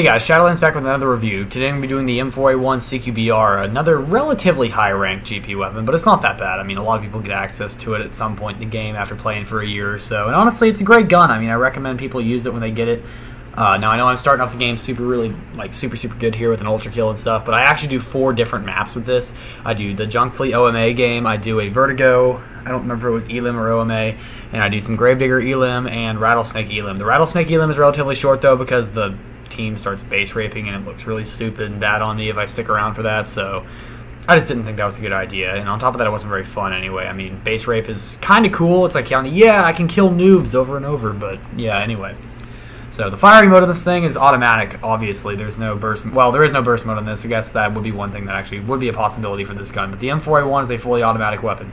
Hey guys, Shadolance back with another review. Today I'm going to be doing the M4A1 CQBR, another relatively high-ranked GP weapon, but it's not that bad. I mean, a lot of people get access to it at some point in the game after playing for a year or so, and honestly, it's a great gun. I mean, I recommend people use it when they get it. Now, I know I'm starting off the game super good here with an ultra kill and stuff, but I actually do 4 different maps with this. I do the Junk Fleet OMA game, I do a Vertigo, I don't remember if it was Elim or OMA, and I do some Gravedigger Elim and Rattlesnake Elim. The Rattlesnake Elim is relatively short, though, because the team starts base raping and it looks really stupid and bad on me if I stick around for that, so I just didn't think that was a good idea. And on top of that, it wasn't very fun anyway. I mean, base rape is kind of cool. It's like, yeah, I can kill noobs over and over, but yeah, anyway. So the firing mode of this thing is automatic, obviously. There's no burst, well, there is no burst mode on this. I guess that would be one thing that actually would be a possibility for this gun, but the M4A1 is a fully automatic weapon.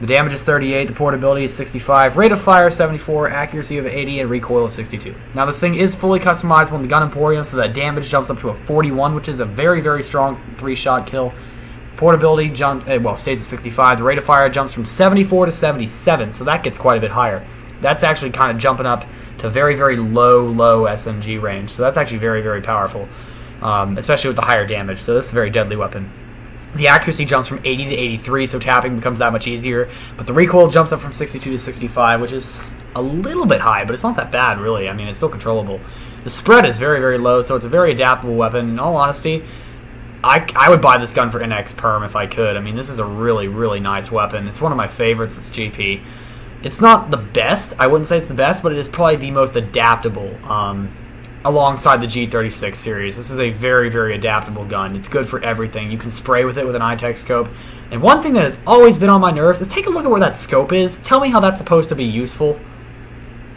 The damage is 38, the portability is 65, rate of fire 74, accuracy of 80, and recoil is 62. Now this thing is fully customizable in the Gun Emporium, so that damage jumps up to a 41, which is a very strong 3-shot kill. Portability jumps, stays at 65. The rate of fire jumps from 74 to 77, so that gets quite a bit higher. That's actually kind of jumping up to very low SMG range, so that's actually very powerful, especially with the higher damage. So this is a very deadly weapon. The accuracy jumps from 80 to 83, so tapping becomes that much easier. But the recoil jumps up from 62 to 65, which is a little bit high, but it's not that bad, really. I mean, it's still controllable. The spread is very low, so it's a very adaptable weapon. In all honesty, I would buy this gun for NX Perm if I could. I mean, this is a really nice weapon. It's one of my favorites, this GP. It's not the best. I wouldn't say it's the best, but it is probably the most adaptable. Alongside the G36 series. This is a very adaptable gun. It's good for everything. You can spray with it with an iTech scope. And one thing that has always been on my nerves is take a look at where that scope is. Tell me how that's supposed to be useful.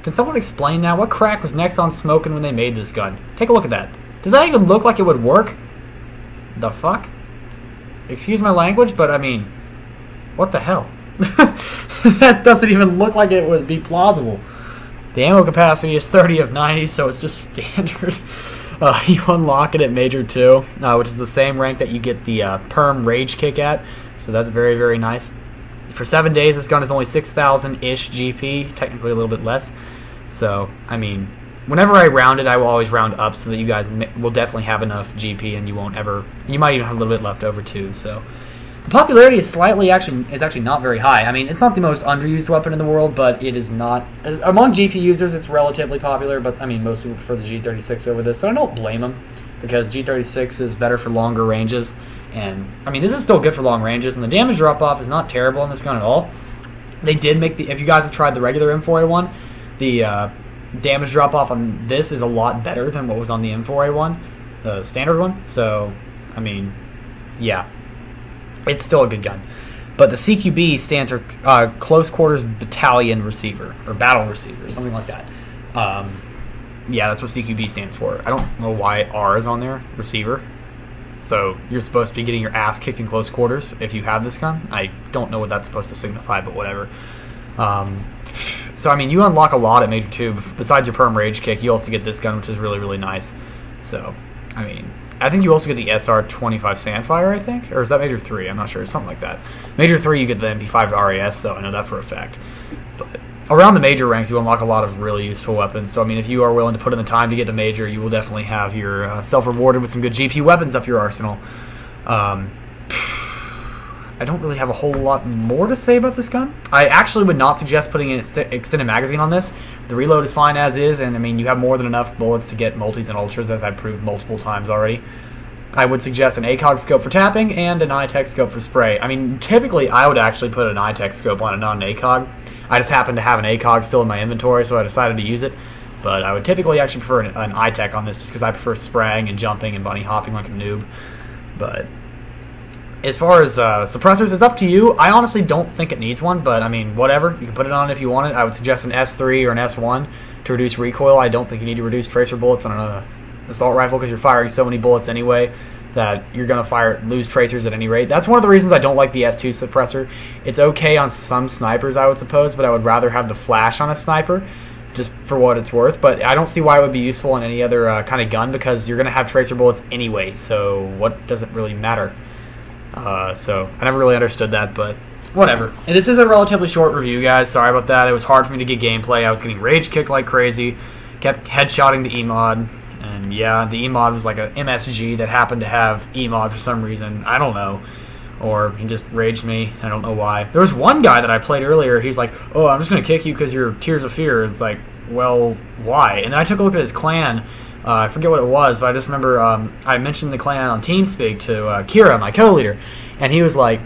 Can someone explain that? What crack was Nexon smoking when they made this gun? Take a look at that. Does that even look like it would work? The fuck? Excuse my language, but I mean, what the hell? That doesn't even look like it would be plausible. The ammo capacity is 30 of 90, so it's just standard. You unlock it at Major 2, which is the same rank that you get the Perm Rage Kick at, so that's very nice. For 7 days, this gun is only 6,000-ish GP, technically a little bit less. So, I mean, whenever I round it, I will always round up so that you guys will definitely have enough GP, and you won't ever, you might even have a little bit left over too, so. The popularity is actually not very high. I mean, it's not the most underused weapon in the world, but it is not. Among GP users, it's relatively popular, but I mean, most people prefer the G36 over this, so I don't blame them, because G36 is better for longer ranges, and I mean, this is still good for long ranges, and the damage drop-off is not terrible on this gun at all. They did make the, if you guys have tried the regular M4A1, the damage drop-off on this is a lot better than what was on the M4A1, the standard one, so, I mean, yeah. It's still a good gun. But the CQB stands for Close Quarters Battalion Receiver, or Battle Receiver, something like that. Yeah, that's what CQB stands for. I don't know why R is on there, Receiver. So you're supposed to be getting your ass kicked in close quarters if you have this gun. I don't know what that's supposed to signify, but whatever. So, I mean, you unlock a lot at Major 2. Besides your Perm Rage Kick, you also get this gun, which is really nice. So, I mean, I think you also get the SR25 Sandfire, I think? Or is that Major 3? I'm not sure. Something like that. Major 3, you get the MP5 RAS, though. I know that for a fact. But around the Major ranks, you unlock a lot of really useful weapons. So, I mean, if you are willing to put in the time to get to Major, you will definitely have your self-rewarded with some good GP weapons up your arsenal. I don't really have a whole lot more to say about this gun. I actually would not suggest putting an extended magazine on this. The reload is fine as is, and I mean, you have more than enough bullets to get multis and ultras, as I've proved multiple times already. I would suggest an ACOG scope for tapping and an iTech scope for spray. I mean, typically I would actually put an iTech scope on a non-ACOG. I just happen to have an ACOG still in my inventory, so I decided to use it. But I would typically actually prefer an iTech on this, just because I prefer spraying and jumping and bunny hopping like a noob. But as far as suppressors, it's up to you. I honestly don't think it needs one, but I mean, whatever. You can put it on if you want it. I would suggest an S3 or an S1 to reduce recoil. I don't think you need to reduce tracer bullets on an assault rifle because you're firing so many bullets anyway that you're going to lose tracers at any rate. That's one of the reasons I don't like the S2 suppressor. It's okay on some snipers, I would suppose, but I would rather have the flash on a sniper just for what it's worth. But I don't see why it would be useful on any other kind of gun because you're going to have tracer bullets anyway, so what does it really matter? So I never really understood that, but whatever. And this is a relatively short review, guys. Sorry about that. It was hard for me to get gameplay. I was getting rage kicked like crazy, kept headshotting the E-mod, And yeah, the E-mod was like a MSG that happened to have E-mod for some reason. I don't know. Or he just raged me. I don't know why. There was one guy that I played earlier. He's like, "Oh, I'm just gonna kick you because you're Tears of Fear." It's like, well, why? And then I took a look at his clan. I forget what it was, but I just remember I mentioned the clan on TeamSpeak to Kira, my co-leader, and he was like,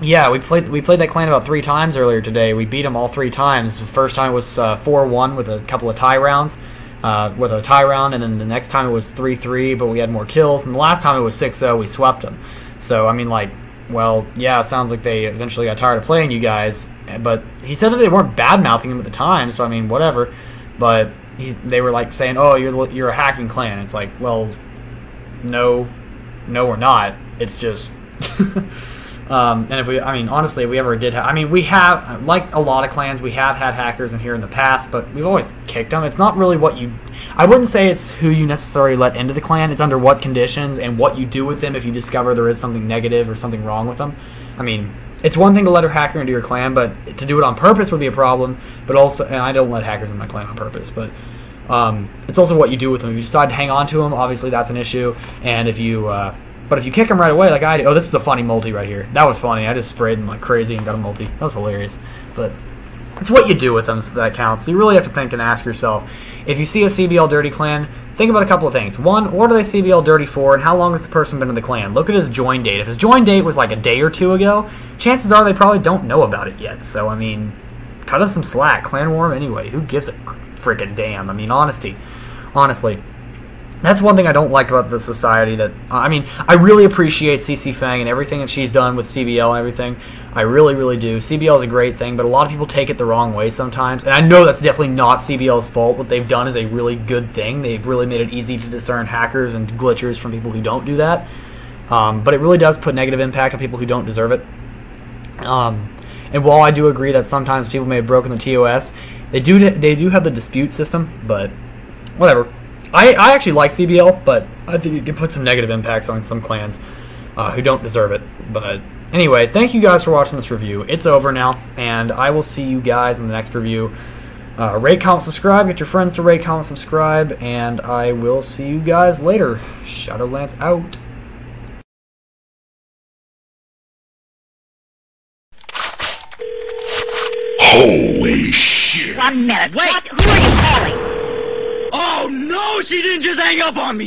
"Yeah, we played that clan about 3 times earlier today. We beat them all 3 times. The first time was 4-1 with a couple of tie rounds, and then the next time it was 3-3, but we had more kills, and the last time it was 6-0. We swept them. So I mean, like." Well, yeah, it sounds like they eventually got tired of playing you guys. But he said that they weren't bad-mouthing him at the time, so I mean, whatever. But they were like saying, "Oh, you're a hacking clan." It's like, well, no, we're not. It's just, and honestly, if we ever did, we have, like a lot of clans, we have had hackers in here in the past, but we've always kicked them. It's not really I wouldn't say it's who you necessarily let into the clan. It's under what conditions and what you do with them if you discover there is something negative or something wrong with them. I mean, it's one thing to let a hacker into your clan, but to do it on purpose would be a problem. But also, and I don't let hackers in my clan on purpose, but it's also what you do with them. If you decide to hang on to them, obviously that's an issue. And if you kick them right away, like I do, oh, this is a funny multi right here. That was funny. I just sprayed them like crazy and got a multi. That was hilarious. But it's what you do with them that counts. So you really have to think and ask yourself, if you see a CBL dirty clan, think about a couple of things. One, what are they CBL dirty for, and how long has the person been in the clan? Look at his join date. If his join date was like a day or 2 ago, chances are they probably don't know about it yet. So, I mean, cut him some slack. Clan war him anyway. Who gives a freaking damn? I mean, honestly. That's one thing I don't like about the society. That I really appreciate CC Fang and everything that she's done with CBL and everything. I really, really do. CBL is a great thing, but a lot of people take it the wrong way sometimes. And I know that's definitely not CBL's fault. What they've done is a really good thing. They've really made it easy to discern hackers and glitchers from people who don't do that. But it really does put negative impact on people who don't deserve it. And while I do agree that sometimes people may have broken the TOS, they do have the dispute system, but whatever. I actually like CBL, but I think it can put some negative impacts on some clans who don't deserve it. But anyway, thank you guys for watching this review. It's over now, and I will see you guys in the next review. Rate, comment, subscribe. Get your friends to rate, comment, subscribe, and I will see you guys later. Shadolance out. Holy shit! 1 minute. Wait! Who are you calling? Oh no, she didn't just hang up on me!